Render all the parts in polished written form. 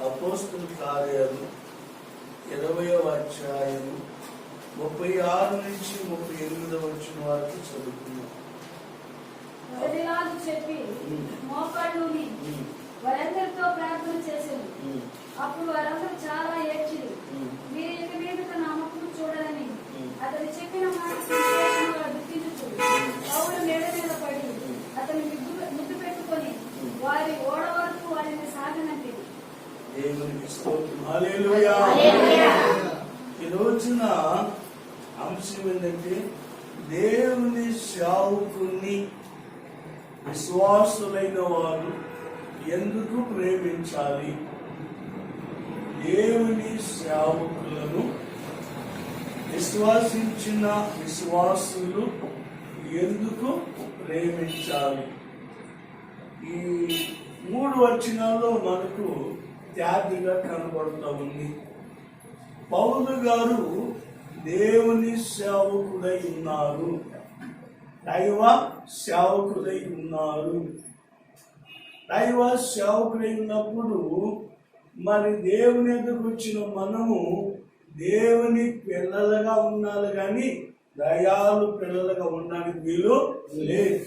అపోస్తలుల కార్యాలు 20వ అధ్యాయము 36 నుంచి 38 వచ్చిన వరకు చదువుకున్నాం. చెప్పి మోకాళ్ళుని వారందరితో ప్రార్థన చేశాను. అప్పుడు వారందరూ చాలా ఏడ్చిరి. మీరు ఇక మీదట నా ముఖం చూడాలని అతను చెప్పిన మాట దుఃఖించు. పౌలు మేడ మీద పడి అతని ముద్దు పెట్టుకొని వారి ఓడ వరకు వారిని సాగనంపి దేవునికి స్తోత్రం. హల్లెలూయా. ఈ రోజున అంశం ఏంటంటే దేవుని సేవకుని విశ్వాసులైన వారు ఎందుకు ప్రేమించాలి? దేవుని సేవకులను విశ్వాసించిన విశ్వాసులు ఎందుకు ప్రేమించాలి? ఈ 3 వచనాల్లో మనకు తేటగా కనబడుతూ ఉంది. పౌలు గారు దేవుని సేవకుడై ఉన్నారు, దైవ సేవకుడై ఉన్నారు. దైవ సేవకుడై ఉన్నప్పుడు మరి దేవుని ఎదురుకు వచ్చిన మనము దేవుని పిల్లలుగా ఉండాలి, కానీ దయాలు పిల్లలుగా ఉండడానికి వీలు లేదు.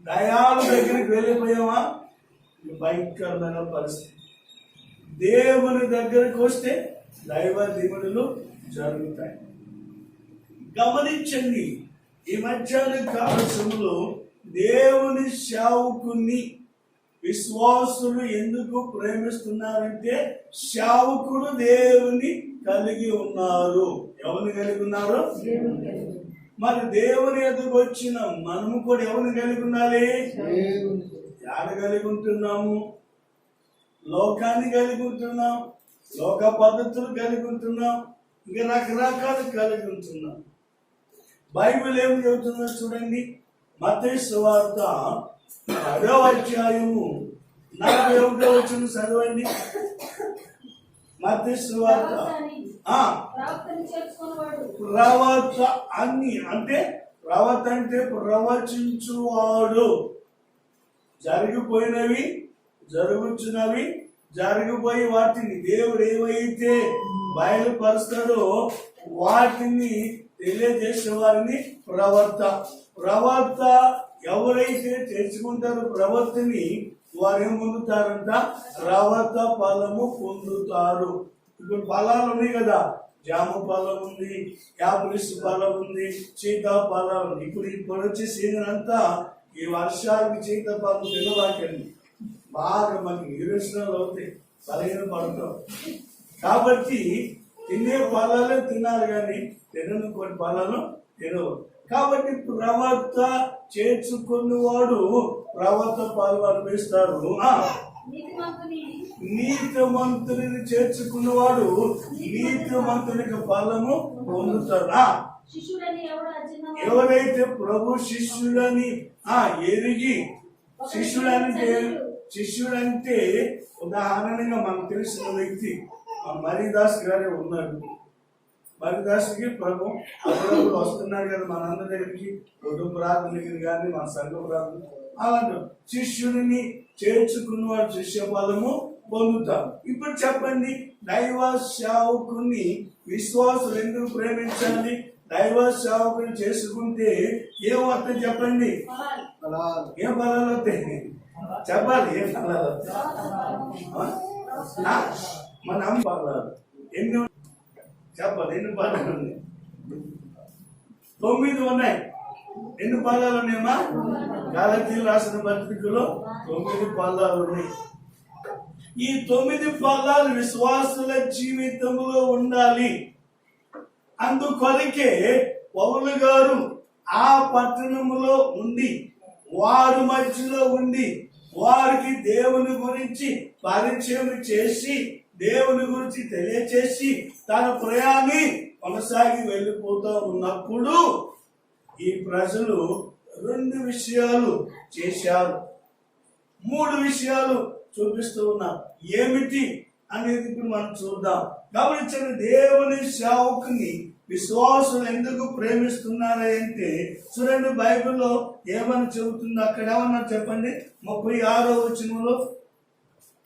దయాలు దగ్గరికి వెళ్ళిపోయామా భయంకరమైన పరిస్థితి. దేవుని దగ్గరికి వస్తే దైవ దిగుడులు జరుగుతాయి. గమనించండి, ఈ మధ్యాహ్న కాల సమయంలో దేవుని సేవకుని విశ్వాసులు ఎందుకు ప్రేమిస్తున్నారంటే సేవకుడు దేవుని కలిగి ఉన్నారు. ఎవరిని కలిగి ఉన్నారు? మరి దేవుని ఎదుగు వచ్చిన మనము కూడా ఎవరిని కలిగి ఉండాలి? యాడ కలిగి ఉంటున్నాము? లోకాన్ని కలిగి ఉంటున్నాం, లోక పద్ధతులు కలిగి ఉంటున్నాం, ఇంకా రకరకాలు కలిగి ఉంటున్నాం. బైబిల్ ఏం చెబుతుందో చూడండి. మత్తయి సువార్త 10వ అధ్యాయము 41వ వచనం చదవండి. మత్తయి సువార్త ప్రవక్త అన్ని అంటే ప్రవక్త అంటే ప్రవచించువాడు. జరిగిపోయినవి, జరుగుతున్నవి, జరిగిపోయి వాటిని దేవుడు ఏవైతే బయలుపరుస్తాడో వాటిని తెలియజేసే వారిని ప్రవక్త. ప్రవక్త ఎవరైతే తెచ్చుకుంటారో ప్రవక్తని వారు ఏం పొందుతారంట? ప్రవక్త ఫలము పొందుతారు. ఇప్పుడు ఫలాలు ఉన్నాయి కదా, జామ ఫలం ఉంది, యాపిల్స్ ఫలం ఉంది, సీతాఫలం ఉంది. ఇప్పుడు వచ్చే సీజన్ అంతా ఈ వర్షానికి సీతాఫలం తినవాకండి, బాగా మనకి యూనివర్సిటీలో అవుతాయి, బలహీన పడతాం. కాబట్టి తినే ఫలాలే తినాలి, కానీ తినని కొన్ని ఫలాలు తినవు. కాబట్టి ప్రవక్త చేర్చుకున్నవాడు ప్రవక్త ఫలం అనిపిస్తారు. నీతిమంతుని చేర్చుకున్నవాడు నీతిమంతునికి ఫలము పొందుతాడు. ఎవరైతే ప్రభు శిష్యుడని ఎరిగి, శిష్యుడంటే ఉదాహరణగా మనకు తెలిసిన వ్యక్తి మరిదాస్ గారే ఉన్నాడు. మరిదాస్కి ప్రభు అప్పుడప్పుడు వస్తున్నాడు కదా మనందరి దగ్గరికి, కుటుంబ ప్రార్థన దగ్గర కానీ మన సంఘ ప్రార్థన. అలాంటి శిష్యుడిని చేర్చుకున్నవాడు శిష్య ఫలము పొందుతాం. ఇప్పుడు చెప్పండి, దైవ సేవకుని విశ్వాసులు ఎందుకు ప్రేమించాలి? దైవ సేవకుని చేసుకుంటే ఏం వస్తాయి చెప్పండి? ఏం ఫలాలు వస్తాయి చెప్పాలి. ఏం ఫలాలు వస్తాయి? మన అమ్మ ఫలాలు ఎన్ని చెప్పాలి. ఎన్ని ఫలాలు ఉన్నాయి? 9 ఉన్నాయి. ఎన్ని ఫలాలు ఉన్నాయమ్మా? గలతీయులకు రాసిన పత్రికలో 9 ఫలాలు ఉన్నాయి. ఈ 9 ఫలాలు విశ్వాసుల జీవితంలో ఉండాలి. అందుకొరకే పౌలు గారు ఆ పట్టణంలో ఉండి, వారి మధ్యలో ఉండి, వారికి దేవుని గురించి పరిచయం చేసి, దేవుని గురించి తెలియచేసి తన ప్రయాణాన్ని కొనసాగి వెళ్ళిపోతూ ఉన్నప్పుడు ఈ ప్రజలు 2 విషయాలు చేశారు, 3 విషయాలు చూపిస్తూ ఉన్నారు. ఏమిటి అనేది ఇప్పుడు మనం చూద్దాం. గమనించండి, దేవుని సేవకుని విశ్వాసులు ఎందుకు ప్రేమిస్తున్నారంటే చూడండి, బైబిల్లో ఏమని చెబుతుందో అక్కడ ఏమన్నా చెప్పండి. 36వ వచనంలో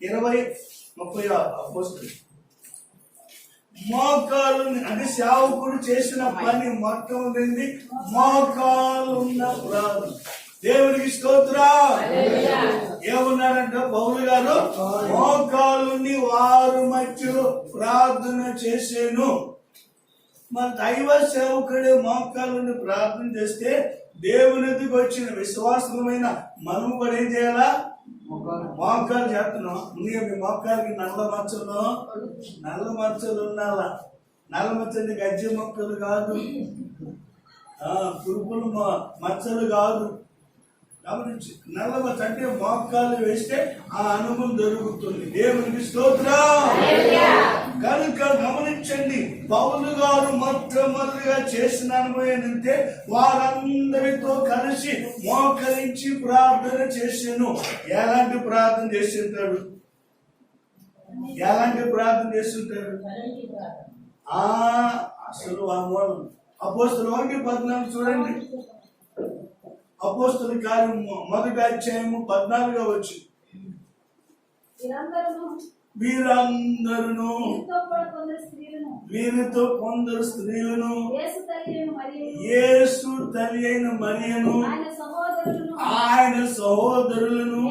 20:30 అపోస్తలులు. మోకాలు అంటే సేవకుడు చేసిన పని మొట్టమొదటి మోకాలు ఉన్న ప్రార్థన. దేవునికి స్తోత్రం. ఏమన్నారంట పౌలు గారు? మోకాలుని వారు మధ్యలో ప్రార్థన చేసేను. మన దైవ సేవకుడే మోకాలుని ప్రార్థన చేస్తే దేవునికి వచ్చిన విశ్వాసమైన మనము కూడా ఏం చేయాలా? మోకాలు చేస్తున్నాం. మీ మోకాలకి నల్ల మచ్చలు ఉండాలా. నల్ల మచ్చలు గజ్జి మొక్కలు కాదు, పురుగులు మచ్చలు కాదు. గమనించి నల్ల మచ్చ అంటే మోకాలు వేస్తే ఆ అనుభవం జరుగుతుంది. దేవునికి స్తోత్రం. కనుక గమనించండి, పౌలు గారు మొట్టమొదటిగా చేసిన అనుభవం ఏంటంటే వారందరితో కలిసి మోకరించి ప్రార్థన చేసాను. ఎలాంటి ప్రార్థన చేస్తుంటాడు? అసలు అపోస్తలుల 1:14 చూడండి. అపోస్తలుల కార్యం 1:14 వచ్చి వీరందరూ వీరితో కొందరు స్త్రీలను యేసు తల్లి అయిన మరియను ఆయన సహోదరులను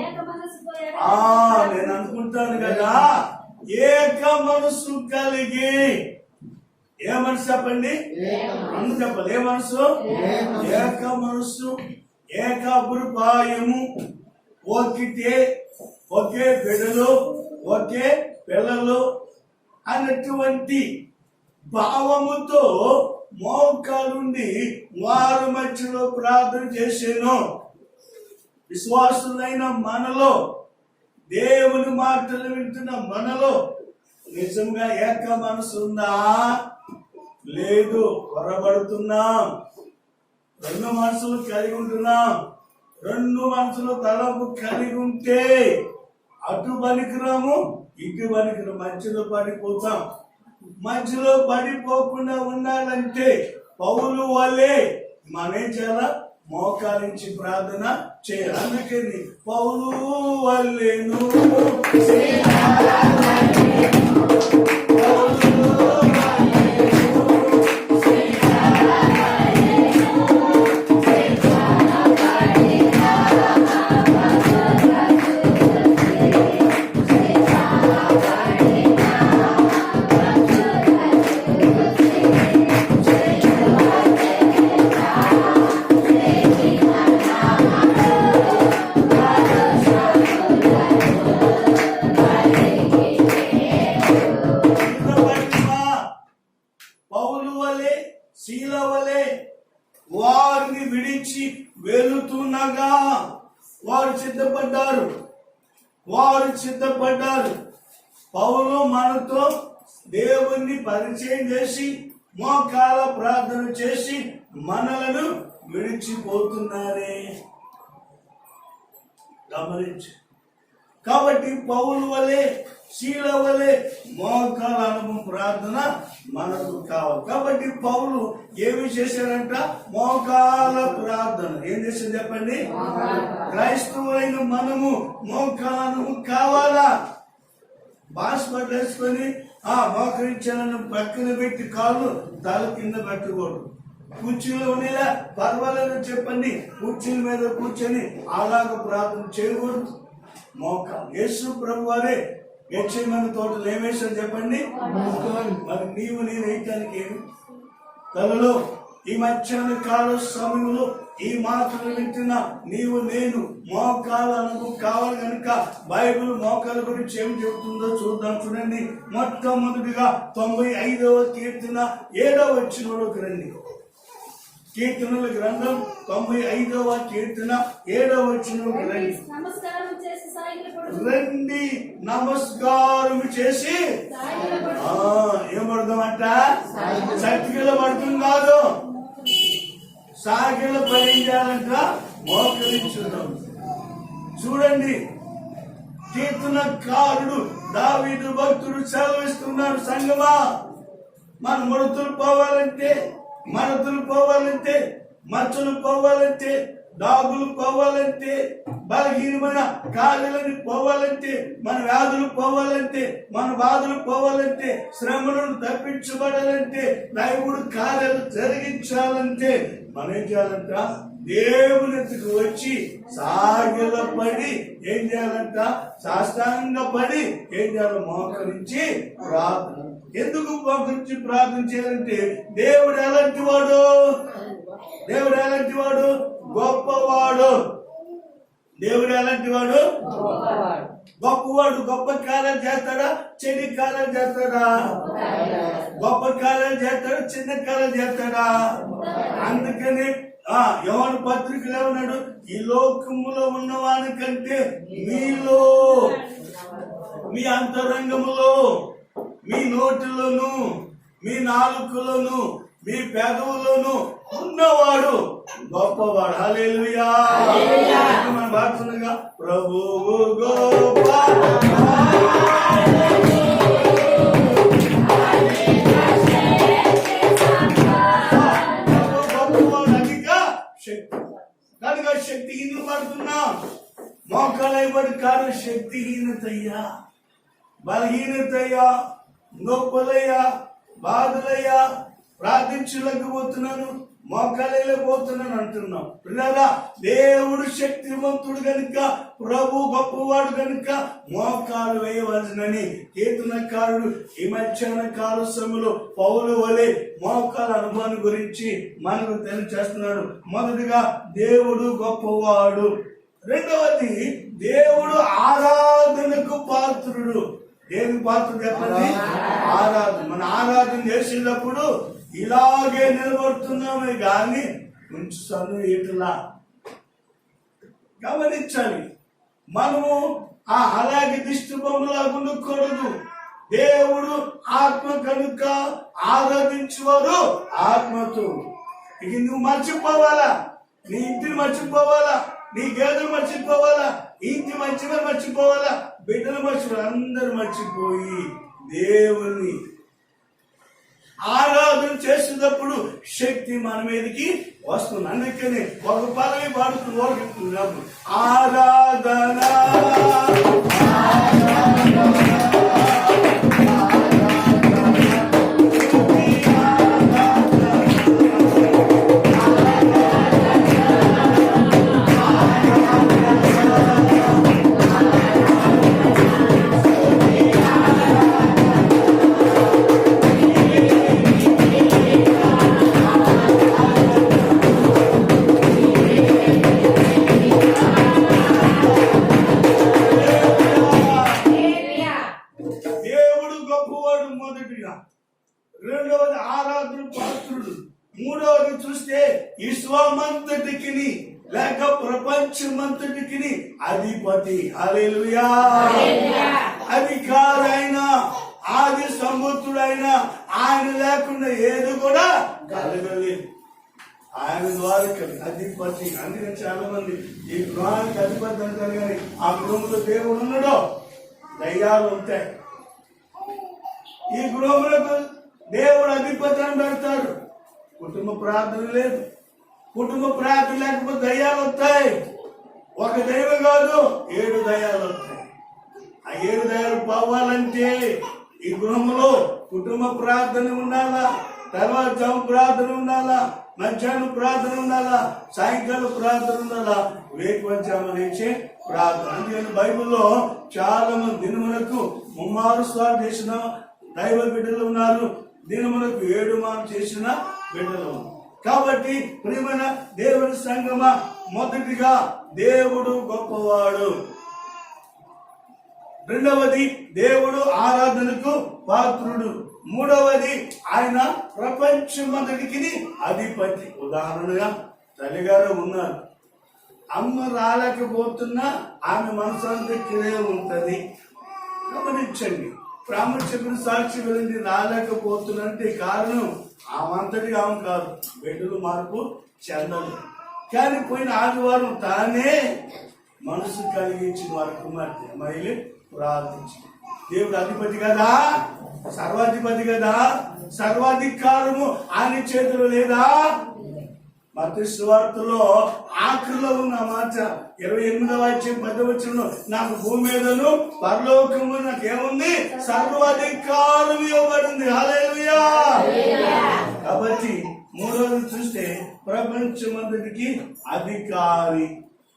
నేను అనుకుంటాను కదా, ఏక మనసు కలిగి. ఏ మనసు చెప్పండి? అందు చెప్పాలి. ఏ మనసు? ఏక మనసు, ఏకాభిప్రాయము, ఒకే బిడ్డలు, ఒకే పిల్లలు అన్నటువంటి భావముతో మోకాలుండి వారి మధ్యలో ప్రార్థన చేసాను. విశ్వాసులైన మనలో, దేవుని మాటలు వింటున్న మనలో నిజంగా ఏక మనసు ఉందా? లేదు. పొరబడుతున్నాం. 2 మనసులు కలిగి ఉంటున్నాం. 2 మనసులు తలపు కలిగి ఉంటే అటు పనికిరాము, ఇటు పనికిరాము, మధ్యలో పడిపోతాం. మధ్యలో పడిపోకుండా ఉండాలంటే పౌలు వల్లే మనమేం చేయాలా? మోకాలించి ప్రార్థన చేయాలి. అందుకని పౌలు వల్లేను వారిని విడిచి వెళుతుండగా వారు సిద్ధపడ్డారు. పౌలు మనతో దేవుణ్ణి పరిచయం చేసి మోకాల ప్రార్థన చేసి మనలను విడిచిపోతున్నారే. గమనించి కాబట్టి పౌలు వలె శీల వలె మోకాల అనుభవం ప్రార్థన మనకు కావాలి. కాబట్టి పౌలు ఏమి చేశారంట? మోకాల ప్రార్థన. ఏం చేశారు చెప్పండి? క్రైస్తవులైన మనము మోకాల అనుభవం కావాలా? బాస్పట్ వేసుకొని మోకరించాలని పక్కన పెట్టి కాళ్ళు తల కింద పెట్టకూడదు. కుర్చీలో ఉండేలా పర్వాలేదు చెప్పండి, కుర్చీల మీద కూర్చొని అలాగ ప్రార్థన చేయకూడదు. మోకాలు. యేసు ప్రభు వారే గెత్సేమనే తోటలో ఏమేశారు చెప్పండి? మరి నీవు నేను వేయటానికి ఏమి? తలలో ఈ మధ్యాహ్న కాల సమయంలో ఈ మాటలు వింటున్న నీవు నేను మోకాలు అనుభవం కావాలి కనుక బైబిల్ మోకాల గురించి ఏం చెబుతుందో చూద్దాం. చూడండి, మొట్టమొదటిగా 95వ కీర్తన 7వ వచనంలోకి రండి. కీర్తనల గ్రంథం 95వ కీర్తన 7వ వచనంలోకి రండి. రండి నమస్కారం చేసి ఏమర్థమంట? సత్కిల పడుతుంది కాదు, సాగిల పడించాలంట మోకరించున్నాం. చూడండి, కీర్తనకారుడు దావీదు భక్తుడు సెలవిస్తున్నాడు, సంగమా మన మడతలు పోవాలంటే మచ్చలు పోవాలంటే దాగులు పోవాలంటే, బలహీనమైన కార్యాలని పోవాలంటే, మన వ్యాధులు పోవాలంటే, మన బాధలు పోవాలంటే, శ్రమలను తప్పించబడాలంటే, దేవుడు కార్యాలు జరిగించాలంటే మనం ఏం చేయాలంట? దేవునికి వచ్చి సాగిలపడి ఏం చేయాలంట? సాష్టాంగ పడి ఏం చేయాలి? మోకరించి ప్రార్థన. ఎందుకు మోకరించి ప్రార్థన చేయాలంటే దేవుడు ఎలాంటి వాడు? దేవుడు ఎలాంటి వాడు? గొప్పవాడు. దేవుడు ఎలాంటి వాడు? గొప్పవాడు. గొప్ప కార్యాలు చేస్తాడా? చెడు కార్యాలు చేస్తాడా? గొప్ప కార్యాలు చేస్తాడా? చిన్న కార్యాలు చేస్తాడా? అందుకని యోహాను పత్రికలో ఉన్నాడు, ఈ లోకములో ఉన్నవాని కంటే మీలో, మీ అంతరంగములో, మీ నోటిలోను, మీ నాలుకలోను, మీ పెదవులోను ఉన్నవాడు గొప్పవాడు. హల్లెలూయా. మనం పాడుతుండగా ప్రభువు గొప్ప కనుక శక్తిహీన పడుతున్నా, మోకాలైపడి కాదు శక్తిహీనతయ్యా, బలహీనతయ్యా, నొప్పులయ్యా, బాధలయ్యా, ప్రార్థించలేకపోతున్నాను, మోకాలేకపోతున్నాను అంటున్నాం. పిల్లరా, దేవుడు శక్తివంతుడు కనుక, ప్రభు గొప్పవాడు కనుక మోకాలు వేయవలసినని కీర్తనకారుడు ఈ మధ్యాహ్న కాల సమయంలో పౌలు వలె మోకాల అనుభవాన్ని గురించి మనకు తెలియచేస్తున్నాడు. మొదటిగా దేవుడు గొప్పవాడు. రెండవది దేవుడు ఆరాధనకు పాత్రుడు. దేనికి పాత్రుడు చెప్పండి? ఆరాధన. మన ఆరాధన చేసేటప్పుడు ఇలాగే నిలబడుతున్నామే గాని కొంచెం సన్ను ఇట్లా గమనించాలి. మనము అలాగే దిష్టిబొమ్మలాగా ఉండకూడదు. దేవుడు ఆత్మ కనుక ఆరాధించేవారు ఆత్మతో. ఇక నువ్వు మర్చిపోవాలా, నీ ఇంటిని మర్చిపోవాలా, నీ గేదెలు మర్చిపోవాలా, ఇంటి మంచిగా మర్చిపోవాలా, బిడ్డలు మర్చిపోవాలి, అందరూ మర్చిపోయి దేవుని ఆరాధన చేసేటప్పుడు శక్తి మన మీదకి వస్తుంది. అందుకని ఒక పదవి పాడుతూ ఓడుతున్నప్పుడు ఆరాధన రెండవది ఆరాధన పాత్రుడు. మూడవది చూస్తే విశ్వమంతటికి లేక ప్రపంచమంతటికి అధిపతి. హల్లెలూయా. అధికారి అయిన, ఆది సంభూతుడైన ఆయన లేకుండా ఏది కూడా కలగలేదు. ఆయన ద్వారా అధిపతి. అందుకని చాలా మంది ఈ గృహానికి అధిపతి అంటారు, కానీ ఆ గృహంలో దేవుడు ఉన్నాడో దయ్యాలు ఉంటాయి. ఈ గృహములకు దేవుడు అధిపతి అని పెడతాడు. కుటుంబ ప్రార్థన లేదు. కుటుంబ ప్రార్థన లేకపోతే దయ్యాలు వస్తాయి. ఒక దైవం కాదు, 7 దయ్యాలు వస్తాయి. ఆ 7 దయ్యాలు పోవాలంటే ఈ గృహంలో కుటుంబ ప్రార్థన ఉండాలా, తర్వాత జాము ప్రార్థన ఉండాలా, మధ్యాహ్నం ప్రార్థన ఉండాలా, సాయంకాలం ప్రార్థన ఉండాలా, వేకువజాము లేచే ప్రార్థన. అందుకని బైబిల్లో చాలా మంది దినములకు 3 సార్లు చేసిన దైవ బిడ్డలు ఉన్నారు, దినములకు 7 మార్లు చేసిన బిడ్డలు. కాబట్టి ప్రియమైన దేవుని సంగమా, మొదటిగా దేవుడు గొప్పవాడు. రెండవది దేవుడు ఆరాధనకు పాత్రుడు. మూడవది ఆయన ప్రపంచమంతటికి అధిపతి. ఉదాహరణగా తల్లిగారు ఉన్నారు, అమ్మ రాలేకపోతున్నా ఆమె మనసు ఇక్కడే ఉంటది. గమనించండి, ప్రాముఖ్యమైన సాక్షి వెళ్ళింది రాలేకపోతున్నంటే కారణం ఆమంతటిగా ఆమె కాదు, బిడ్డలు మార్పు చెందదు. కానీ పోయిన ఆదివారం తానే మనసు కలిగించిన వారి కుమార్తె మహిళ ప్రార్థించి, దేవుడు అధిపతి కదా, సర్వాధిపతి కదా, సర్వాధికారము ఆయన చేతిలో లేదా? మత్తయి సువార్తలో ఆఖరిలో ఉన్న మాట 28వ అధ్యాయం 10వ వచనంలో నాకు భూమి మీదను పరలోకము నాకేముంది సర్వాధికారం ఇవ్వబడింది. హల్లెలూయా. కాబట్టి మూడవది చూస్తే ప్రపంచమంతటికి అధికారి.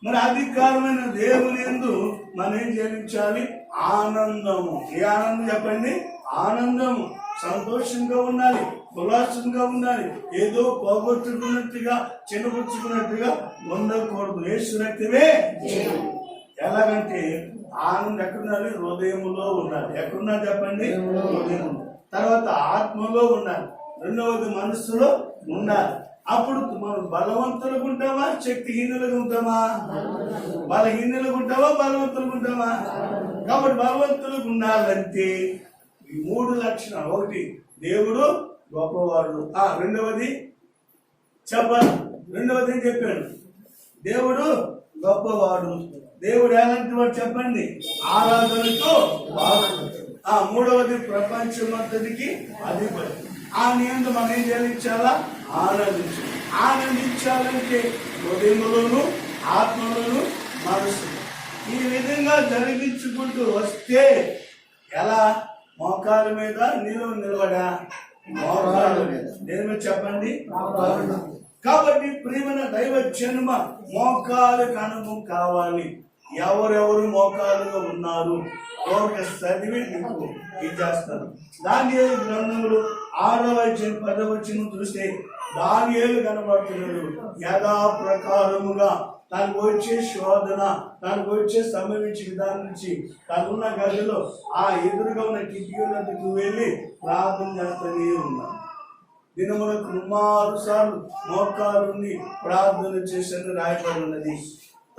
మరి అధికారమైన దేవుని యందు మనం ఏం జీవించాలి? ఆనందము. ఏ ఆనందం చెప్పండి? ఆనందము. సంతోషంగా ఉండాలి, ఉల్లాసంగా ఉండాలి. ఏదో పోగొట్టుకున్నట్టుగా చిన్నపుచ్చుకున్నట్టుగా ఉండకూడదు. యేసు రక్తమే. ఎలాగంటే ఆనందం ఎక్కడుండాలి? హృదయములో ఉండాలి. ఎక్కడున్నా చెప్పండి? హృదయం. తర్వాత ఆత్మలో ఉండాలి. రెండవది మనస్సులో ఉండాలి. అప్పుడు మనం బలవంతులుగా ఉంటామా, శక్తిహీనులుగా ఉంటామా? బలహీనులుగా ఉంటామా, బలవంతులుగా ఉంటామా? కాబట్టి బలవంతులుగా ఉండాలంటే ఈ 3 లక్షణాలు. ఒకటి, దేవుడు గొప్పవాడు. రెండవది చెప్పాలి. రెండవది ఏం చెప్పాడు? దేవుడు గొప్పవాడు. దేవుడు ఎలాంటి వాడు చెప్పండి? ఆరాధనకు బాగుంది. మూడవది ప్రపంచమంతటికి అధిపతి. ఆ నియంత్రణ మనం ఏం చేయించాలా? ఆనందించాలంటే హృదయములోను ఆత్మలోను మనసు. ఈ విధంగా జరిగించుకుంటూ వస్తే ఎలా? మోకాల మీద నిలబడా? మోకాల మీద. దేని మీద చెప్పండి? కాబట్టి ప్రియమైన దైవ జన్మ మోకాలకు అనుభవం కావాలి. ఎవరెవరు మోకాలుగా ఉన్నారు చదివి మీకు ఇచ్చేస్తారు. దానియేలు గ్రంథములు 6వ అధ్యాయం 10వ వచనం చూస్తే దానియేలు కనబడుతున్నాడు. యథా ప్రకారముగా తనకు వచ్చే శోధన, తనకు వచ్చే సంభవించే విధానం నుంచి తనున్న గదిలో ఆ ఎదురుగా ఉన్న కిటికీలకు వెళ్ళి ప్రార్థన చేస్తూనే ఉన్నాడు. దినములకు 3 సార్లు మోకాలుండి ప్రార్థన చేసని రాయబడి ఉన్నది.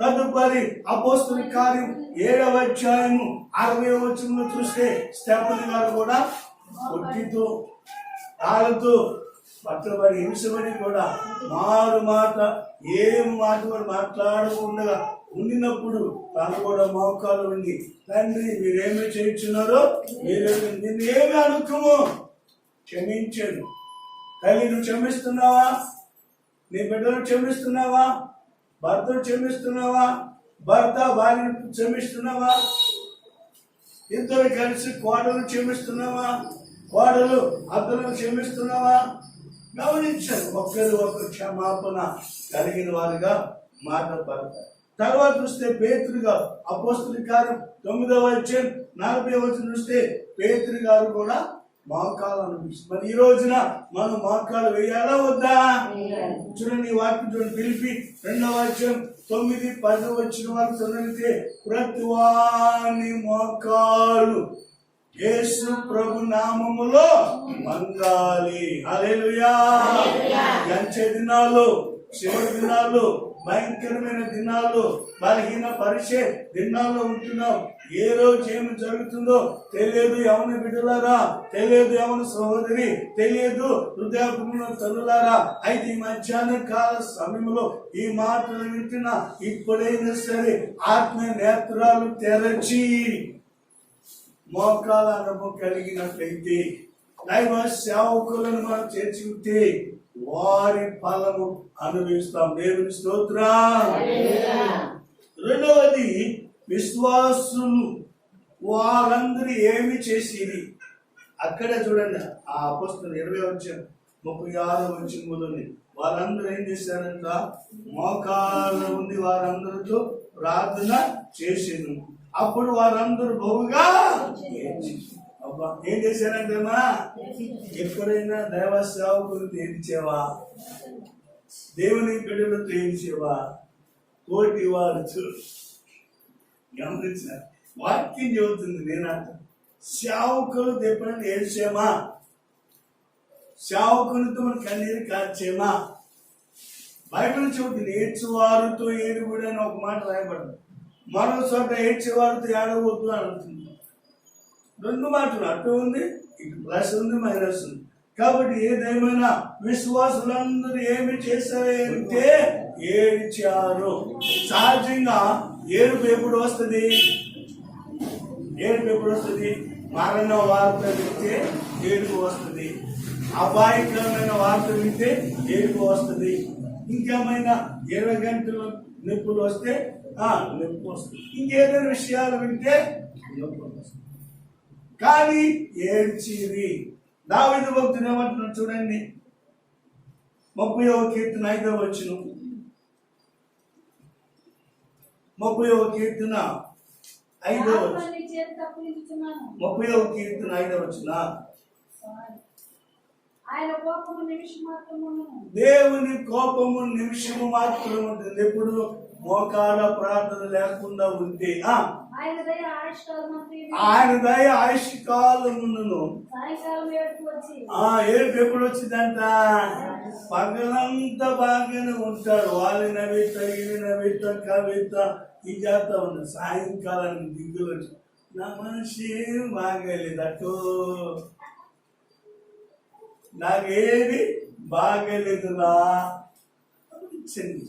తదుపరి అపోస్తలుల కార్యం 7వ అధ్యాయము 60వ వచనంలో చూస్తే స్టెఫను గారు కూడా ఒట్టితో తాళతో పట్టబడి హింసబడి కూడా మారు మాట ఏం మాట కూడా మాట్లాడకుండా ఉండినప్పుడు తను కూడా మోకాలు ఉండి, తండ్రి మీరేమి చేయించున్నారో నిన్ను ఏమి అనుకుము క్షమించాను. తల్లి నువ్వు క్షమిస్తున్నావా? నీ బిడ్డలు క్షమిస్తున్నావా? భర్తను క్షమిస్తున్నావా? భర్త భార్యను క్షమిస్తున్నావా? ఇద్దరు కలిసి కోడలు క్షమిస్తున్నావా? కోడలు అద్దలను క్షమిస్తున్నావా? గమనించారు. ఒకరు క్షమాపణ కలిగిన వారుగా మాట్లాడతారు. తర్వాత చూస్తే పేతురు గారు అపోస్తలుల కార్యం 9వ అధ్యాయం 40వ వచనం చూస్తే పేతురు గారు కూడా మోకాలు అనిపిస్తుంది. మరి ఈ రోజున మనం మోకాలు వేయాలా వద్దా? చూడండి, ఈ వాక్యం చూడండి. ఫిలిప్పీ 2వ అధ్యాయం 9, 10 వచ్చిన వారు చదివితే ప్రతి వాని మోకాలు యేసు ప్రభు నామములో మంగాలి. హల్లెలూయా. గంచె దినాలు, చివరి దినాలు, భయంకరమైన దినాలు, బలహీన పరిచే దినాల్లో ఉంటున్నాం. ఏ రోజు ఏమి జరుగుతుందో తెలియదు. యవన బిడ్డలారా, తెలియదు. యవన సహోదరి, తెలియదు. హృదయపూర్ణ తల్లులారా, అయితే ఈ మధ్యాహ్న కాల సమయంలో ఈ మాటలు వింటున్నా ఇప్పుడైనా సరే ఆత్మ నేత్రాలు తెరచి మోకాల అనుభవం కలిగినట్లయితే దైవ సేవకులను మనం చేర్చి ఉంటే వారి ఫలము అనుభవిస్తాం. దేవుని స్తోత్రం. రెండవది, విశ్వాసులు వారందరూ ఏమి చేసిరి? అక్కడే చూడండి, ఆ అపోస్తలుల 20వ అధ్యాయం 36వ వచనంలోని వారందరూ ఏం చేశారంట? మోకాళ్ళ ఉండి వారందరితో ప్రార్థన చేసింది. అప్పుడు వారందరూ బహుగా ఏం చేశారంటేమా, ఎప్పుడైనా దైవ సేవకులు తేల్చేవా? దేవుని బిడ్డలు తేల్చేవా? తోటి వారు గమనించారు. వాక్యం చెబుతుంది. నేనంట సేవకులు ఎప్పుడైనా ఏడ్చేమా? సేవకులతో మన కన్నీరు కార్చేమా? బైబిల్ చెబుతుంది ఏడ్చేవారితో ఏడుగుడు అని ఒక మాట రాయబడింది. మరో చోట ఏడ్చేవారితో ఏడవద్దు అని అంటుంది. 2 మాటలు అటు ఉంది, ఇటు ప్లస్ ఉంది, మైనస్ ఉంది. కాబట్టి ఏదేమైనా విశ్వాసులందరూ ఏమి చేశారంటే ఏడ్చారు. సహజంగా ఏడుపు ఎప్పుడు వస్తుంది? మరణ వార్త వింటే ఏడుపు వస్తుంది. అపాయకరమైన వార్త వింటే ఏడుపు వస్తుంది. ఇంకేమైనా 20 గంటలు నొప్పులు వస్తే నొప్పి వస్తుంది. ఇంకేదైనా విషయాలు వింటే నొప్పి వస్తుంది. కానీ ఏడ్చిరి. దావీదు భక్తుడు ఏమంటున్నాడు చూడండి, 30వ కీర్తన 5వ వచనం. 30వ కీర్తన 5వ వచనం. 30వ కీర్తన 5వ వచనం. ఆయన కోపము నిమిషం మాత్రము. దేవుని కోపము నిమిషము మాత్రం ఉంటుంది. ఎప్పుడు మోకాల ప్రార్థన లేకుండా ఉంటే ఆయన దయ ఆయుష్కాలమును. సాయంకాలం ఏడుపు వచ్చి ఏడుపు ఎప్పుడు వచ్చిందంట? పగలంతా బాగానే ఉంటాడు. వాళ్ళు నవ్విత ఇది నవ్విత కవిత ఈ చేస్తా ఉంది. సాయంకాలానికి దిగులు వచ్చి నా మనిషి ఏం బాగలేదు అటో, నాకేది బాగలేదురా ఇచ్చింది.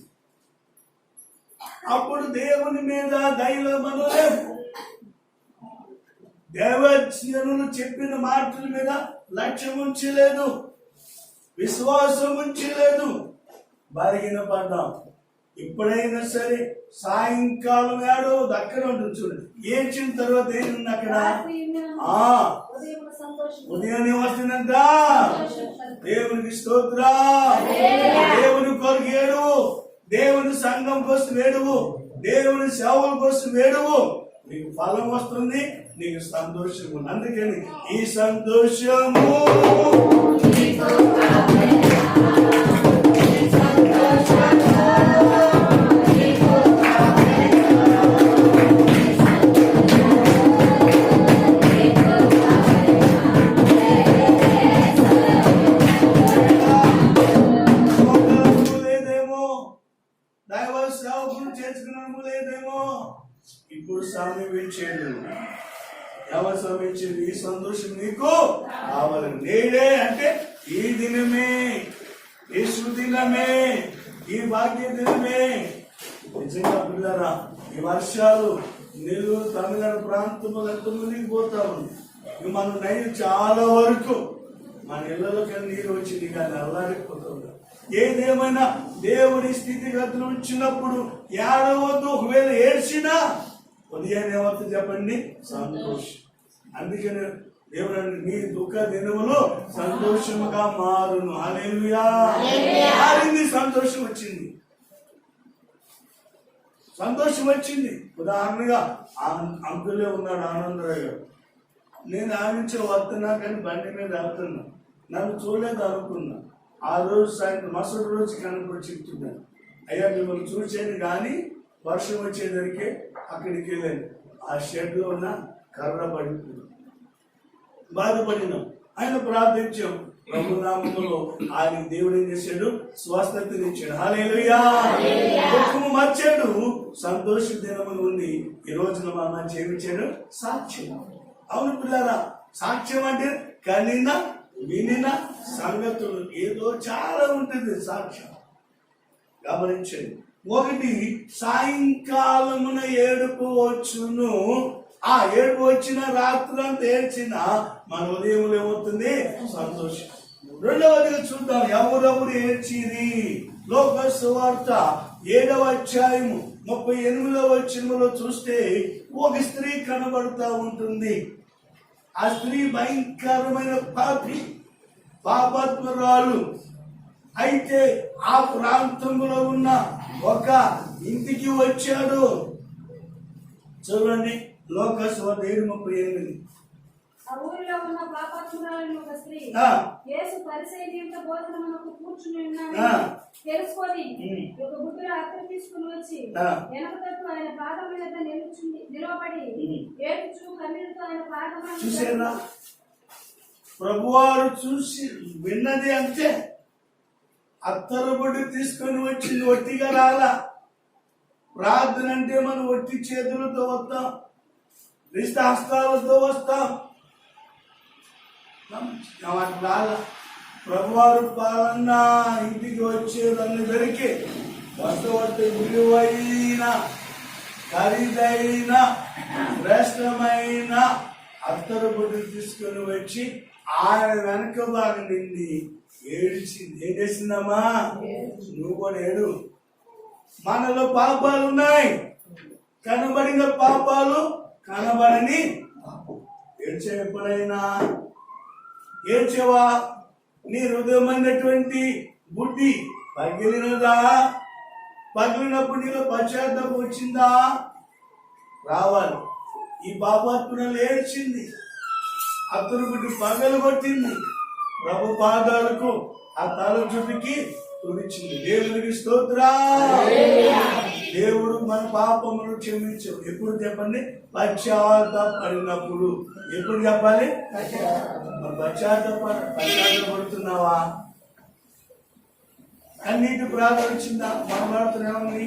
అప్పుడు దేవుని మీద దైవమను లేదు. దేవజనులు చెప్పిన మాటల మీద లక్ష్యం ఉంచలేదు, విశ్వాసం ఉంచలేదు, బలహీన పడ్డాం. ఎప్పుడైనా సరే సాయంకాలం ఏడో అక్కడ ఉంటుంది చూడండి. ఏడ్చిన తర్వాత ఏముంది అక్కడ? ఉదయం వస్తుందంట. దేవునికి స్తోత్రం. దేవుని కొరకు ఏడువు, దేవుని సంఘం కోసం ఏడువు, దేవుని సేవల కోసం ఏడువు. నీకు ఫలం వస్తుంది, నీకు సంతోషం ఉంది. అందుకని ఈ సంతోషము ఇప్పుడు సమీపించేది. ఎవరు సమీపించేది? ఈ సంతోషం నీకు కావాలని. నేడే అంటే ఈ దినమే, ఈ సుదినమే, ఈ భాగ్య దినమే. నిజంగా పిల్లరా, ఈ వర్షాలు నెల్లూరు తమిళనాడు ప్రాంతంలో ఎంత మునిగిపోతా ఉంది. మనం నైన్ చాలా వరకు మన ఇళ్లలోకి నీరు వచ్చింది కానీ అల్లాడిపోతుంది. ఏదేమైనా దేవుని స్థితిగతులు ఉంచినప్పుడు ఏడవద్దు. ఒకవేళ ఏడ్చినా ఉదయాన్నే ఏమవుతుంది చెప్పండి? సంతోషం. అందుకని దేవుడు నీ దుఃఖ దినములు సంతోషముగా మారును. హల్లెలూయా. మారింది, సంతోషం వచ్చింది, సంతోషం వచ్చింది. ఉదాహరణగా అంకులే ఉన్నాడు ఆనందరావు గారు. నేను ఆ నుంచి వస్తున్నా కానీ బండి మీద వెళ్తున్నా, నన్ను చూడలేదు అనుకున్నా. ఆ రోజు సాయంత్రం మరుసటి రోజు కనుక చెప్తున్నాను, అయ్యా మిమ్మల్ని చూసాను కానీ వర్షం వచ్చేసరికి అక్కడికి వెళ్ళాను. ఆ షెడ్ లో ఉన్న కర్ర పడిపోయింది. బాధపడినాం. ఆయన ప్రార్థించాం. ప్రభు నామములో ఆయన దేవుడు ఏం చేశాడు? స్వస్థతనిచ్చాడు. హల్లెలూయా. దుఃఖము మర్చాడు, సంతోష దినములు ఉంది. ఈ రోజున మా మంచి ఏమిచ్చాడు? సాక్ష్యం. అవును పిల్లరా, సాక్ష్యం అంటే కనిన వినిన సంగతులు ఏదో చాలా ఉంటుంది సాక్ష్యం. గమనించండి. ఒకటి, సాయంకాలమున ఏడుపు వచ్చును. ఆ ఏడుపు వచ్చిన రాత్రంతా ఏడ్చిన మన ఉదయంలో ఏమవుతుంది? సంతోషం. రెండవదిగా చూద్దాం, ఎవరెవరు ఏడ్చిరి. లోక సువార్త 7వ అధ్యాయము 38వ వచనంలో చూస్తే ఒక స్త్రీ కనబడుతూ ఉంటుంది. ఆ స్త్రీ భయంకరమైన పాపి, పాపాత్మరాలు. అయితే ఆ ప్రాంతంలో ఉన్న ఒక ఇంటికి వచ్చాడు. చూడండి, లోకస్వార్త 7:38. ఆ ఊరిలో ఉన్న పాపాత్మురాలైన ఒక స్త్రీ యేసు పరిసయ్యుల యొద్ద భోజనమునకు కూర్చుని ఉన్నాడని తెలుసుకొని ఒక గుడ్డలో అత్తరు తీసుకుని వచ్చి వెనక తట్టు ఆయన పాదముల యొద్ద నిలబడి ఏడ్చుచు కన్నీళ్లతో ఆయన పాదములను చూసేనా? ప్రభువారు చూసి విన్నది అంతే. అత్తరుబడి తీసుకొని వచ్చింది, ఒట్టిగా రాలా. ప్రార్థన అంటే మనం ఒట్టి చేతులతో వస్తాం, రిష్ట హస్తాలతో వస్తాం. రాలా. ప్రభువారు పాలన ఇంటికి వచ్చేదాన్ని దొరికి వస్తవస్తే విలువైన ఖరీదైన శ్రేష్టమైన అత్తరుబడి తీసుకొని వచ్చి ఆయన వెనక భాగం నిండి ఏడ్చింది. ఏం చేసిందమ్మా? నువ్వు కూడా ఏడు. మనలో పాపాలు ఉన్నాయి, కనబడిన పాపాలు, కనబడని పాపం. ఏడ్చే ఎప్పుడైనా ఏడ్చేవా? నీ హృదయమైనటువంటి బుద్ధి పగిలినదా? పగిలినప్పుడు నీలో పశ్చాత్తాపం వచ్చిందా? రావాలి. ఈ పాపాత్మలు ఏడ్చింది, అతను బుద్ధి పగలు కొట్టింది, ప్రభు పాదాలకు ఆ తల చుట్టుకి తుడిచింది. దేవునికి స్తోత్రా. దేవుడు మన పాపమును క్షమించు. ఎప్పుడు చెప్పండి? పశ్చాత్తాపడినప్పుడు. ఎప్పుడు చెప్పాలి? పశ్చాత్తాపడుతున్నావా? కన్నీటి ప్రార్థన వచ్చిందా? మన ప్రార్థన ఏముంది?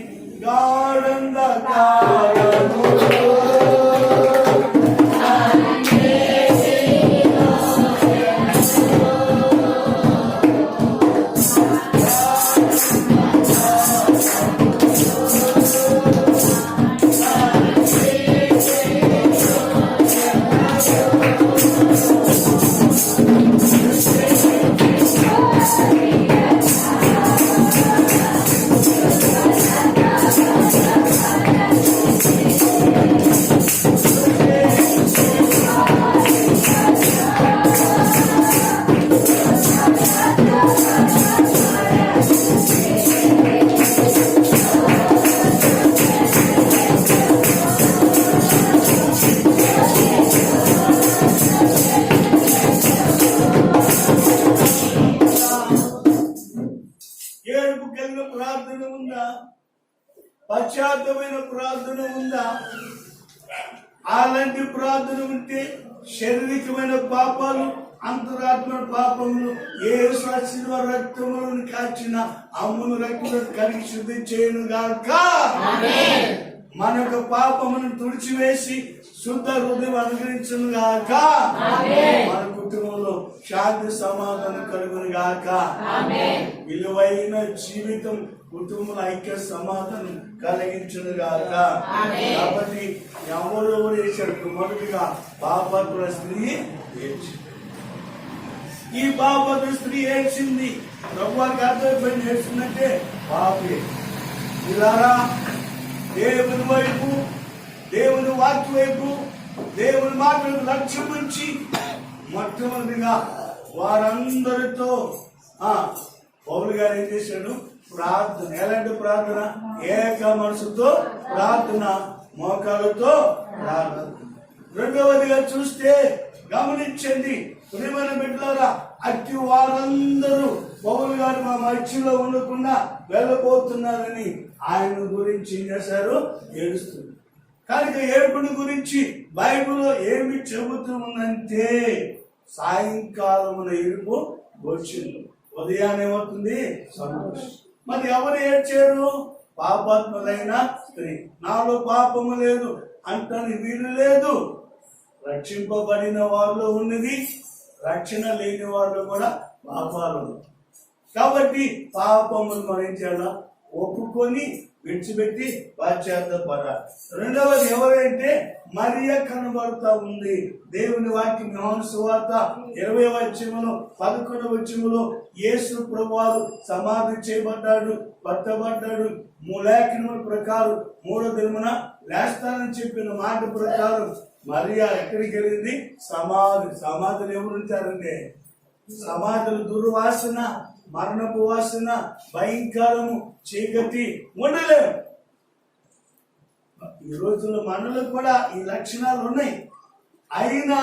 ప్రార్థన ఉందా? పశ్చాత్తమైన ప్రార్థన ఉందా? అలాంటి ప్రార్థన ఉంటే శారీరకమైన పాపాలు, అంతరాత్మ పాపములు యేసు రక్తములను కాచిన అమ్మును రక్తములను కడిగి శుద్ధి చేయను గాక. మన యొక్క పాపమును తుడిచివేసి శుద్ధ హృదయం అనుగ్రహించును గాక. మన కుటుంబంలో శాంతి సమాధానం కలుగును గాక. విలువైన జీవితం, కుటుంబం ఐక్య సమాధానం కలిగించును గాక. కాబట్టి ఎవరు వేశాడు? మొదటిగా పాపత్వ స్త్రీ ఏడ్చింది. ఈ పాపత్వ స్త్రీ ఏడ్చింది. ప్రభువారికి అర్థమైపోయింది ఏడ్చిందంటే పాపే. ఇలారా దేవుని వైపు, దేవుని వాక్య వైపు, దేవుని మాటలకు లక్ష్యం ఉంచి మొట్టమొదటిగా వారందరితో పౌలు గారు ఏం చేశాడు? ప్రార్థన. ఎలాంటి ప్రార్థన? ఏక మనసుతో ప్రార్థన, మోకాలతో ప్రార్థన. రెండవదిగా చూస్తే గమనించండి ప్రియమైన బిడ్డలారా, అట్టి వారందరూ పౌలు గారు మా మధ్యలో ఉండకుండా వెళ్ళబోతున్నారని ఆయన గురించి ఏం చేశారు? ఏడుస్తుంది. కనుక ఏడుపుని గురించి బైబిల్లో ఏమి చెబుతుందంటే సాయంకాలమున ఏడుపు వచ్చింది, ఉదయాన్నే ఏమవుతుంది? సంతోషం. మరి ఎవరు ఏడ్చారు? పాపాత్ములైన స్త్రీ. నాలో పాపము లేదు అంటని వీలు లేదు. రక్షింపబడిన వాళ్ళు ఉన్నది, రక్షణ లేని వాళ్ళు కూడా పాపాలు. కాబట్టి పాపములు మనం ఏం చేయాలా? ఒప్పుకొని విడిచిపెట్టి పశ్చాత్తాపడాలి. రెండవది ఎవరంటే మరియ కనబడుతా ఉంది. దేవుని వాక్యం యోహాను సువార్త 20వ అధ్యాయములో 11వ వచనములో యేసు ప్రభువారు సమాధి చేయబడ్డాడు, పట్టబడ్డాడు, లేఖనముల ప్రకారం 3వ దినమున లేస్తానని చెప్పిన మాట ప్రకారం మరియ ఎక్కడికి వెళ్ళింది? సమాధులు ఎవరు ఉంటారంటే సమాధులు దుర్వాసన, మరణపు వాసన, భయంకరము, చీకటి ఉండలేము. ఈ రోజుల్లో మనలో కూడా ఈ లక్షణాలు ఉన్నాయి. అయినా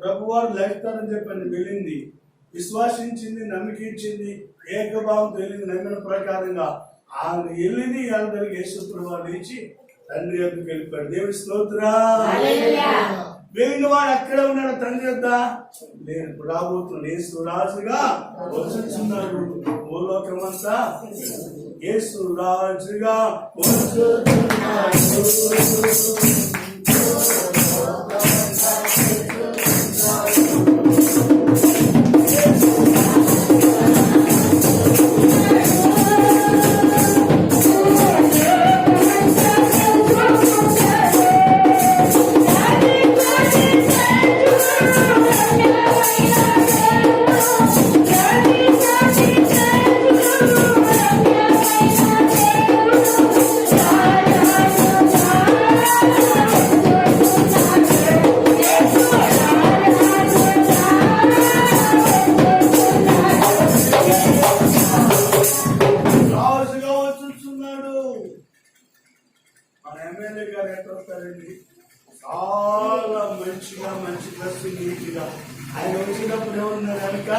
ప్రభువారు లేస్తారని చెప్పని వెళ్ళింది, విశ్వాసించింది, నమ్మకించింది, ఏకభావం తెలియని నమ్మిన ప్రకారంగా ఆమె వెళ్ళింది. అందరికి యేసు ప్రభువారు లేచి తండ్రి యొద్దకు వెళ్ళిపోయాడు. దేవుడి స్తోత్రం. వెళ్ళిన వాడు అక్కడ ఉన్నాడు, తండ్రి వద్ద నేను రాబోతున్నాడు. యేసు రాజుగా వచ్చుచున్నాడు, భూలోకమంతా యేసు రాజుగా Yeah. మంచి డ్రెస్ నీట్గా. ఆయన వచ్చినప్పుడు ఎవరున్నారు కనుక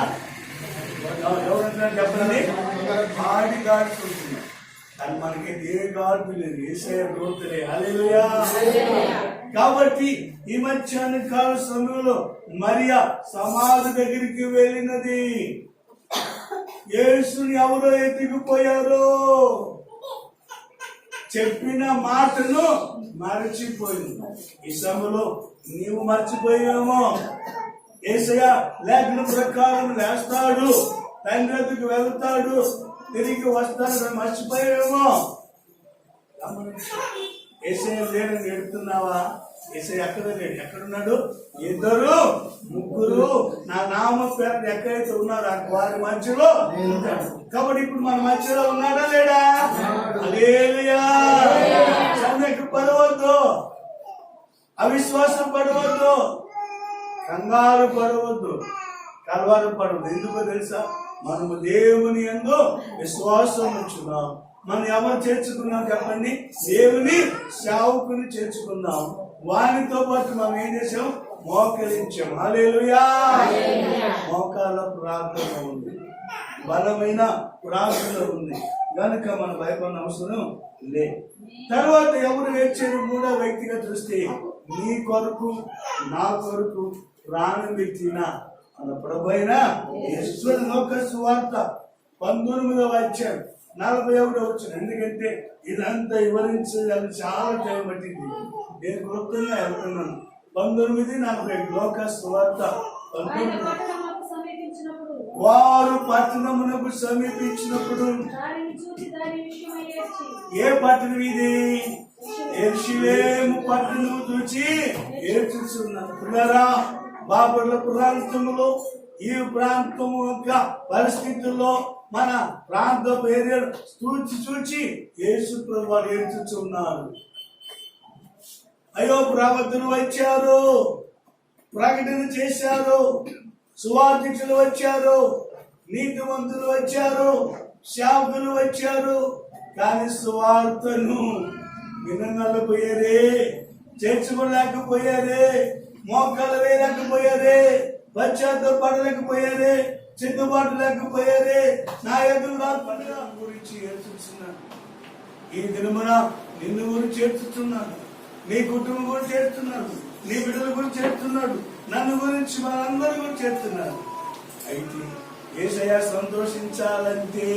ఎవరున్నారు చెప్పండి, బాడీ గార్డ్స్ ఉంటున్నారు. కానీ మనకి ఏ గార్డు లేదు, యేసయ్య దూతలే. హల్లెలూయా. కాబట్టి ఈ మధ్యాహ్న కాల సమయంలో మరియా సమాధి దగ్గరికి వెళ్ళినది. యేసుని ఎవరో ఎత్తుకుపోయారో చెప్పిన మాటను మరచిపోయింది. ఈ సమయంలో నీవు మర్చిపోయామో, యేసయ్య లేఖన ప్రకారం లేస్తాడు, తండ్రి వద్దకు వెళ్తాడు, తిరిగి వస్తాడు, మర్చిపోయామో. యేసయ్య లేడని ఎడుతున్నావా? యేసయ్య ఎక్కడ లేడు. ఎక్కడున్నాడు? 2 3 నా నామ పేరు ఎక్కడైతే ఉన్నారో వారి మధ్యలో ఉంటాడు. కాబట్టి ఇప్పుడు మన మధ్యలో ఉన్నాడా లేడా? హల్లెలూయా. సందేహం పడవద్దు, అవిశ్వాసం పడవద్దు, కంగారు పడవద్దు, కలవరం పడవద్దు. ఎందుకో తెలుసా? మనము దేవుని యందు విశ్వాసం ఉంచున్నాం. మనం ఎవరు చేర్చుకున్నాం చెప్పండి? దేవుని సేవకుని చేర్చుకున్నాం. వానితో పాటు మనం ఏం చేసాం? మోకరించాం. హల్లెలూయా. మోకాల ప్రార్థన ఉంది, బలమైన ప్రార్థన ఉంది కనుక మన భయపడిన అవసరం లేదు. తర్వాత ఎవరు వేర్చారు? 3వ వ్యక్తిగా చూస్తే నీ కొరకు నా కొరకు ప్రాణం పెట్టిన మన ప్రభువైన యేసు. లూకా సువార్త 19వ అధ్యాయం 41వ వచనం. ఎందుకంటే ఇదంతా వివరించాలని చాలా టైం పట్టింది. నేను క్లుప్తంగా వెళ్తున్నాను. 19:45 లూకా సువార్త 19. వారు పట్టణమునకు సమీపించినప్పుడు, ఏ పట్టణం ఇది? యెరూషలేము పట్టణము చూచి ఏడ్చుచున్నారు. పిల్లరా, బాబుల ప్రాంతములో, ఈ ప్రాంతము యొక్క పరిస్థితుల్లో మన ప్రాంత పేరు చూచి యేసు ప్రభు వారు ఏడ్చుచున్నారు. అయ్యో, ప్రవక్తలు వచ్చారు, ప్రకటన చేశారు, సువార్థికులు వచ్చారు, నీతివంతులు వచ్చారు, సేవకులు వచ్చారు, కానీ సువార్తను వినలేకపోయారే, చేర్చుకోలేకపోయారే, మోకాలు వేయలేకపోయారే, పశ్చాత్తపడలేకపోయారే, చిత్తుబాటు లేకపోయారే. నా ఎదురుగా పండుగ గురించి చేర్చుతున్నాను. ఈ దినమున నిన్ను గురించి చేర్చుతున్నాను, నీ కుటుంబం గురించి చేస్తున్నాడు, నీ బిడ్డల గురించి చేస్తున్నాడు, నన్ను గురించి మనందరి గురించి చేస్తున్నాడు. అయితే యేసయ్య సంతోషించాలంటే,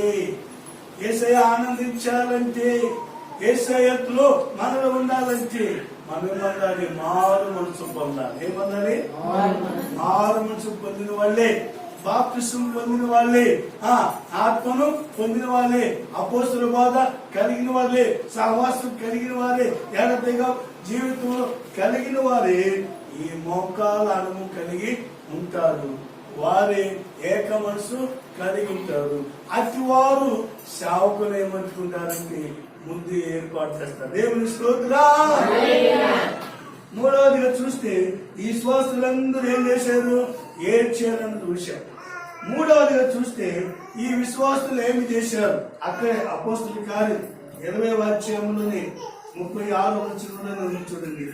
యేసయ్య ఆనందించాలంటే, యేసయ్యలో మనలో ఉండాలంటే మనం పొందాలి, మారు మనసు పొందాలి. ఏమన్నాలి? మారు మనసు పొందిన వాళ్ళే, బాప్తిసం పొందిన వాళ్ళే, ఆత్మను పొందిన వాళ్ళే, అపోస్తుల బోధ కలిగిన వాళ్ళే, సహవాసం కలిగిన వారే, ఎడతెగా జీవితంలో కలిగిన వారే ఈ మోకాల అనుభవం కలిగి ఉంటారు. వారే ఏక మనసు కలిగి ఉంటారు. అతి వారు సేవకులు ఏమనుకుంటారంటే ముందు ఏర్పాటు చేస్తారు. దేవుని స్తోత్రం. 3వదిగా చూస్తే ఈ విశ్వాసులందరూ ఏం చేశారు? ఏడ్చారని చూశారు. 3వదిగా చూస్తే ఈ విశ్వాసులు ఏమి చేశారు? అక్కడే అపోస్తుల కార్యం 20వ అధ్యాయంలోని 36వ వచనంలో చూడండి.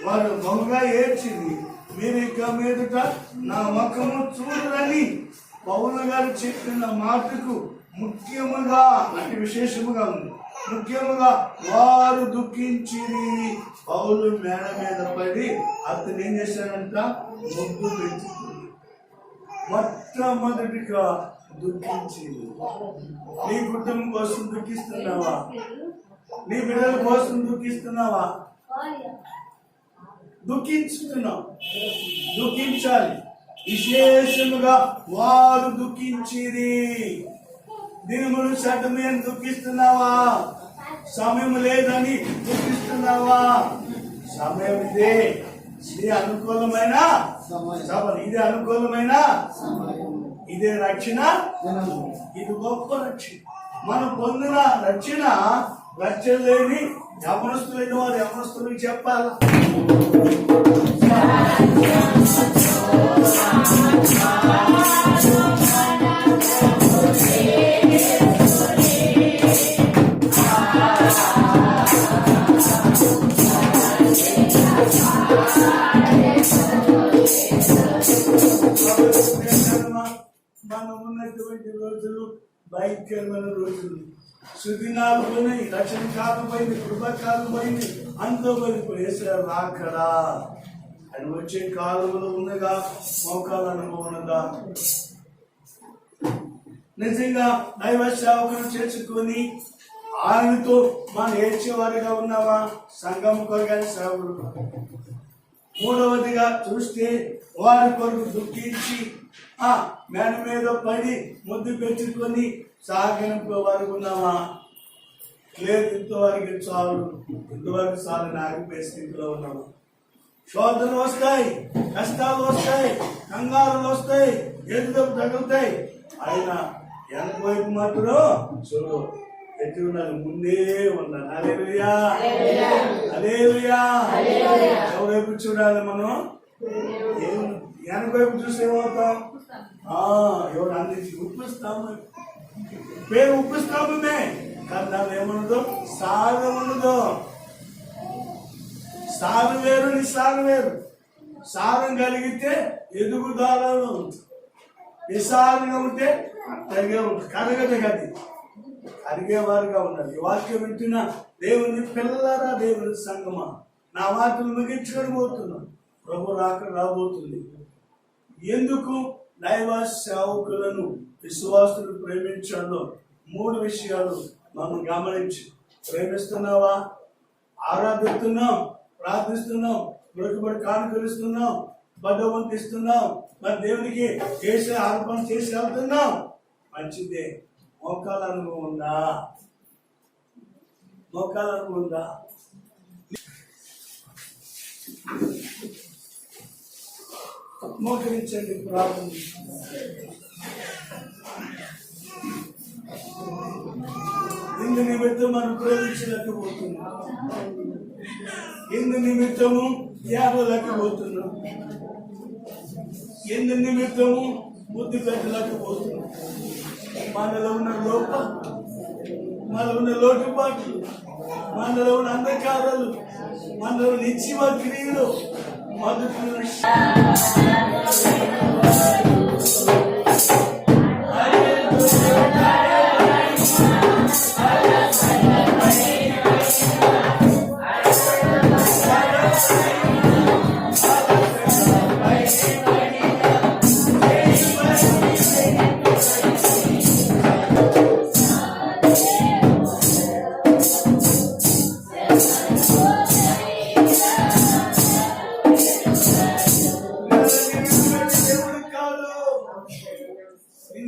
వారు బహుగా ఏడ్చింది, మీరు ఇక మీదట నా ముఖము చూడరని పౌలు గారు చెప్పిన మాటకు ముఖ్యముగా, అంటే విశేషముగా ఉంది, ముఖ్యముగా వారు దుఃఖించిరి. పౌలు మేడ మీద పడి అతను ఏం చేశారంట? ముద్దు పెంచుతుంది. మొట్టమొదటిగా దుఃఖించింది. నీ కుటుంబం కోసం దుఃఖిస్తున్నావా? నీ బిడ్డల కోసం దుఃఖిస్తున్నావా? దుఃఖించుతున్నావు. దుఃఖించాలి. విశేషముగా వారు దుఃఖించిరి. దినములు సటమని దుఃఖిస్తున్నావా? సమయం లేదని దుఃఖిస్తున్నావా? సమయం ఇదే. ఇది అనుకూలమైన సమయం. ఇది అనుకూలమైన ఇదే రక్షణ. ఇది గొప్ప రక్షణ. మనం పొందిన రక్షణ లేని యవనస్తులైన వారు యవనస్తులకు చెప్పాలి. మనం ఉన్నటువంటి రోజులు భయంకరమైన రోజులు. సుదినాలు పోయినాయి, రక్షణ కాలం పోయింది, కృపకాలం పోయింది, అంతో పోయిపోయి రాకడా అని వచ్చే కాలంలో ఉన్నదా మోకాల అనుభవం ఉన్నదా? నిజంగా దైవ సేవకులు చేసుకొని ఆయనతో మనం ఏడ్చేవారిగా ఉన్నావా? సంఘం కొరగాని సేవకులు. మూడవదిగా చూస్తే వారి కొరకు దుఃఖించి మేడ మీద పడి ముద్దు పెట్టుకొని సాగనింపే వారికి ఉన్నావా? లేదు, ఇంతవరకు చాలు, ఇంతవరకు చాలు ఆగిపోయే స్థితిలో ఉన్నావా? శోధనలు వస్తాయి, కష్టాలు వస్తాయి, కంగారులు వస్తాయి, ఎదురు తగులుతాయి. ఆయన వెనక వైపు మాత్రం చూడు, ఎటు ఉన్నాడు, ముందే ఉన్నాడు. హల్లెలూయా, హల్లెలూయా. ఎవరి వైపు చూడాలి మనం? వెనక వైపు చూస్తే ఏమవుతాం? ఎవరు అందించి ఉప్పిస్తాము, పేరు ఉప్పిస్తామే, కానీ దాని ఏమన్నదో సారం ఉండదు. సారం వేరు, నిస్సారం వేరు. సారం కలిగితే ఎదుగుదలను, నిస్సారంగా ఉంటే కరగదు కది, కరిగేవారుగా ఉండాలి. ఈ వాక్యం వింటున్న దేవుని పిల్లలారా, దేవుని సంగమా, నా వాక్యం ముగించుకొని పోతున్నాం. ప్రభు రాబోతుంది. ఎందుకు దైవ సేవకులను విశ్వాసులు ప్రేమించడంలో 3 విషయాలు మనం గమనించి, ప్రేమిస్తున్నావా? ఆరాధిస్తున్నాం, ప్రార్థిస్తున్నాం, బ్రతుకుబడి కానుకలిస్తున్నాం, బద్దవంతిస్తున్నాం, మరి దేవునికి చేసే అర్పణ చేసి వెళ్తున్నాం. మంచిదే. మోకాల అనుభవం ఉందా? మోకాల అనుభవం ఉందా? మోకరించండి, ప్రార్థన. ఇందు నిమిత్తం మనం ప్రేమించలేకపోతున్నాం, ఇందు నిమిత్తము త్యాగలేకపోతున్నాం, ఇందు నిమిత్తము బుద్ధి పెట్టలేకపోతున్నాం. మనలో ఉన్న లోపం, మనలో ఉన్న లోటుపాట్లు, మనలో ఉన్న అంధకారాలు, మనలో నిత్యమ క్రియలు మొదటి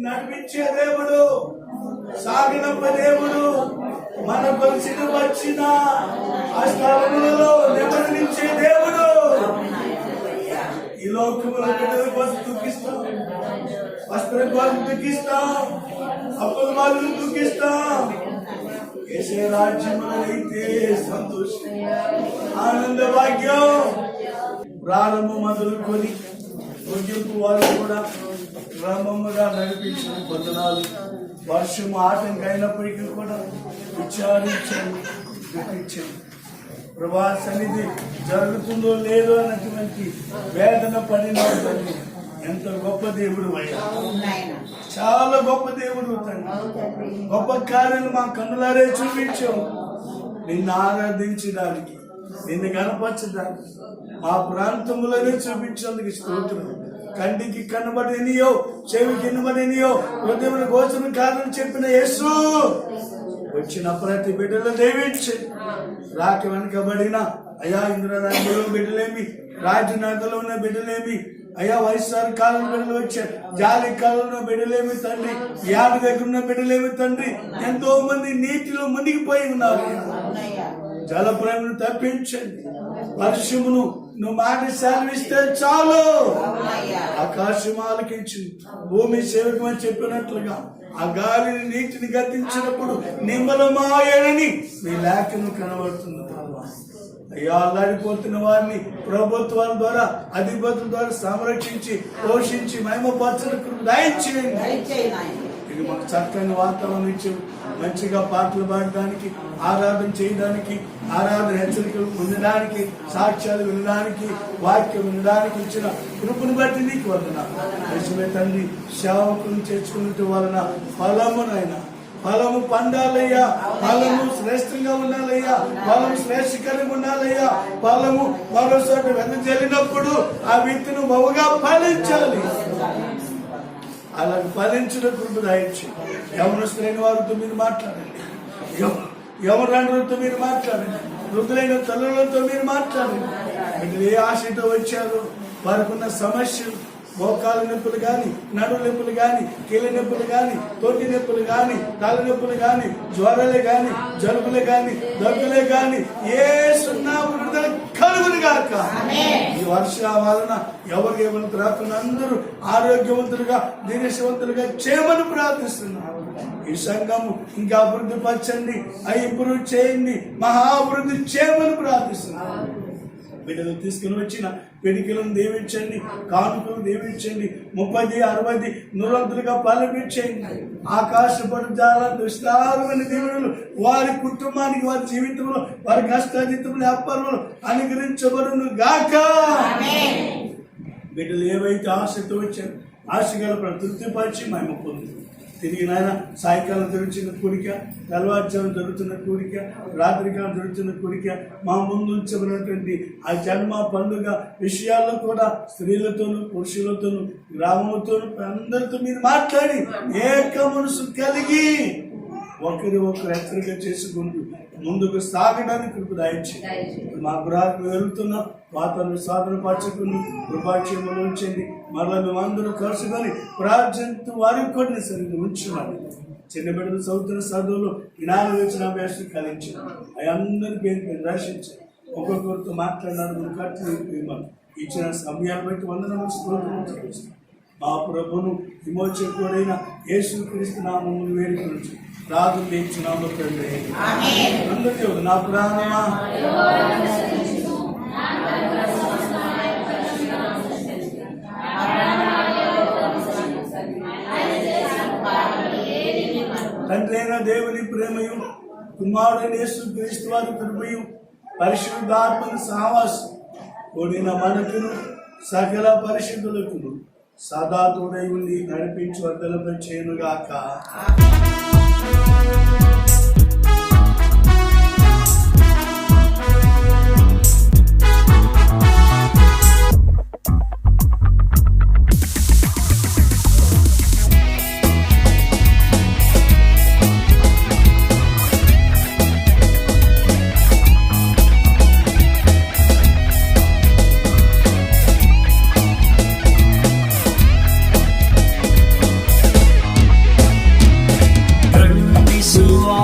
నడిపించే దేవుడు, సాగినంప దేవుడు, మన పరిస్థితి వచ్చిన ఆ స్థలములలో నెమ్మదించే దేవుడు. ఈ లోకముల బిడ్డల కోసం దుఃఖిస్తాం, వస్త్రం కోసం దుఃఖిస్తాం, అప్పుల వాళ్ళు దుఃఖిస్తాం. ఏసే రాజ్యములో అయితే సంతోషం, ఆనంద భాగ్యం. ప్రారంభం మొదలుకొని ముగింపు వారు కూడా క్రమముగా నడిపించిన వందనాలు. వర్షము ఆటంకం అయినప్పటికీ కూడా విచారించాను, దుఃఖించాను. ప్రభా సన్నిధి జరుగుతుందో లేదో అన్నటువంటి వేదన పడిన ఎంత గొప్ప దేవుడు అయ్యా, చాలా గొప్ప దేవుడు తండ్రి. గొప్ప కార్యాలు మా కన్నులారే చూపించావు. నిన్ను ఆరాధించడానికి, నిన్ను కనపరచడానికి మా ప్రాంతంలోనే చూపించేందుకు స్తోత్రం. కంటికి కనబడినయో, చెవికి వినబడినయో, హృదయమున గోచరం కాదని చెప్పిన యేసు వచ్చిన ప్రతి బిడ్డలు దీవించి, రాక వెనకబడిన అయా ఇంద్రరాజ్యంలో బిడ్డలేమి, రాజనగర్లో ఉన్న బిడ్డలేమి, అయ్యా వైఎస్ఆర్ కాలం బిడ్డలు వచ్చారు, జాలి కాలంలో బిడ్డలేమి తండ్రి, యాడి దగ్గర ఉన్న బిడ్డలేమి తండ్రి, ఎంతో మంది నీటిలో మునిగిపోయి ఉన్నారు. జలప్రేమను తప్పించండి, వర్షమును నువ్వు మాట సెలవిస్తే చాలు. ఆకాశం ఆలకించి భూమి సేవకమని చెప్పినట్లుగా ఆ గాలిని నీటిని గతించినప్పుడు నిమ్మలమాయనని మీ లేఖను కనబడుతుంది. అయ్యా అల్లాడిపోతున్న వారిని ప్రభుత్వాల ద్వారా, అధిపతుల ద్వారా సంరక్షించి, పోషించి, మహిమపరచడానికి దయచేయండి. ఇక మీరు మాకు చక్కని వాతావరణం ఇచ్చారు. మంచిగా పాటలు పాడడానికి, ఆరాధన చేయడానికి, ఆరాధన హెచ్చరికలు వినడానికి, సాక్ష్యాలు వినడానికి, వాక్యం వినడానికి ఇచ్చిన కృపను బట్టి నీకు వందనాలు. నిజమే తండ్రి, సేవకులను చేర్చుకున్నట్టు వలన ఫలమునైనా ఫలము పండాలయ్యా, ఫలము శ్రేష్టంగా ఉండాలయ్యా, ఫలము శ్రేష్టకరంగా ఉండాలయ్యా. ఫలము మరోసారి వెదజల్లినప్పుడు ఆ విత్తును బహుగా ఫలించాలి. అలా ఫలించిన కృప దయచి యవనస్తులైన వారితో మీరు మాట్లాడండి, యవనరులతో మీరు మాట్లాడండి, వృద్ధులైన తల్లులతో మీరు మాట్లాడండి. మీరు ఏ ఆశతో వచ్చారో వారికున్న సమస్యలు, మోకాల నొప్పులు కానీ, నడు నొప్పులు కానీ, కీళ్ళ నొప్పులు కానీ, తోటి నొప్పులు కానీ, తల నొప్పులు కానీ, జ్వరాలే కానీ, జలుబులే కానీ, దగ్గులే కానీ ఏ సున్నా విడుదల కలుగును గాక. ఈ వర్షం వలన ఎవరికి ఏమంత రాకుండా అందరూ ఆరోగ్యవంతులుగా, దీనశవంతులుగా చేయమని ప్రార్థిస్తున్నారు. ఈ సంఘము ఇంకా అభివృద్ధి పరచండి, ఇంప్రూవ్ చేయండి, మహా అభివృద్ధి చేయమని ప్రార్థిస్తున్నారు. బిడ్డలు తీసుకుని వచ్చిన పెడికలను దీవించండి, కానుకలను దీవించండి, 30, 60, 100 ఫలించండి. ఆకాశపడు చాలా విస్తారమైన దీవెనలు వారి కుటుంబానికి, వారి జీవితంలో, వారి కష్టాజితములు, వ్యాపారంలో అనుగ్రహించబడును గాక. బిడ్డలు ఏవైతే ఆశతో వచ్చారు, ఆశగల తృప్తిపరిచి మేము పొందుతాం. తిరిగి నాయన సాయంకాలం జరుగుతున్న కోరిక, తెల్లవారుజాము జరుగుతున్న కోరిక, రాత్రికాలం జరుగుతున్న కోరిక, మా ముందు ఉంచబడినటువంటి ఆ జన్మ పండుగ విషయాల్లో కూడా స్త్రీలతోనూ, పురుషులతోనూ, గ్రామంతోనూ అందరితో మీరు మాట్లాడి ఏక మనసు కలిగి ఒకరి హెచ్చరిక చేసుకుంటూ ముందుకు సాగడానికి కృప దయచేయండి. మా గృహాలకు వెళ్తున్న వాతావరణ సాధన పరచుకుని కృపాక్షేమంలో ఉంచండి. మరలా మేమందరూ కలుసుకొని ప్రార్థించు వారికి కొన్ని సరిగ్గా ఉంచున్నాను. చిన్న బిడ్డలు చదువుతున్న చదువులో జ్ఞానం వచ్చిన అభ్యాసం కలిగించాను. అవి అందరి పేరు రక్షించాను. ఒక్కొక్కరితో మాట్లాడినారు. ఖర్చు ఇచ్చిన సమయాన్ని బట్టి 100 స్తోత్రం చేస్తాను. మా ప్రభును విమోచకుడైన యేసుక్రీస్తు నామమును వేడుకొనుచు ప్రార్థన చేస్తున్నాము తండ్రి. అందరికీ నా ప్రాణమా తండ్రి అయిన దేవుని ప్రేమయు, కుమారుడైన యేసుక్రీస్తు వారి కృపయు, పరిశుద్ధాత్మని సహవాసం కూడిన మనకును సకల పరిశుద్ధులకు సదా తోడై ఉండి నడిపించి వర్ధలపై చేయనుగాక. Suara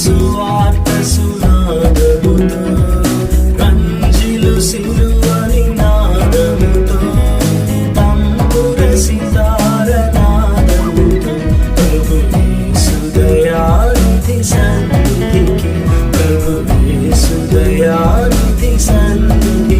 సువార్త సునాదముతో కంజిలు సిలువని నాదముతో తంబుర సితార నాదముతో ప్రభు యేసు దయానిధి సన్నిధికి ప్రభు యేసు దయానిధి సన్నిధికి